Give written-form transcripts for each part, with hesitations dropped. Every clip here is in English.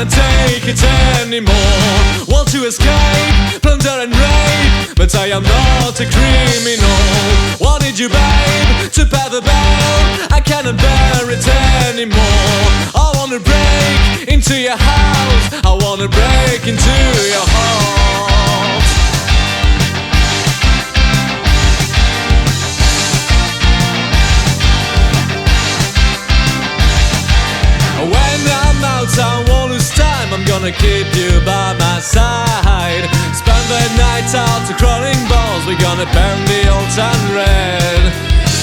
cannot take it anymore. Want to escape, plunder and rape, but I am not a criminal. What did you, babe, to pay the bill? I cannot bear it anymore. I wanna break into your house, I wanna break into your heart. When I'm out, I won't lose time, I'm gonna keep you by my side. Spend the night out to crawling balls, we're gonna burn the old town red.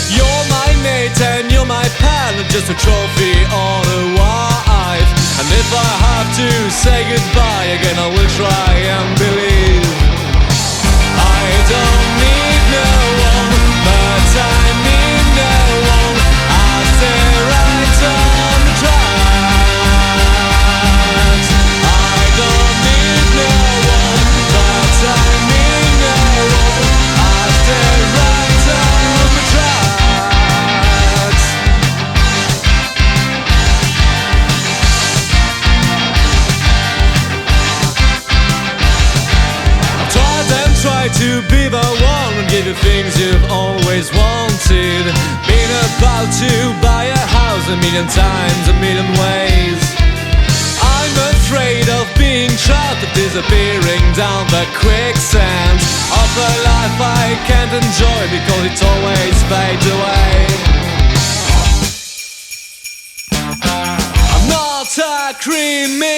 You're my mate and you're my pal, just a trophy or a wife. And if I have to say goodbye again, I will try and believe. I don't need no one, but I need no one. I stay right on the tracks. I don't need no one, but I need no one. I stay right on the tracks. I've tried and tried to be the one and give you things you've always wanted. Been about to buy a house a million times, a million ways. I'm afraid of being trapped, of disappearing down the quicksand of a life I can't enjoy because it always fades away. I'm not a criminal,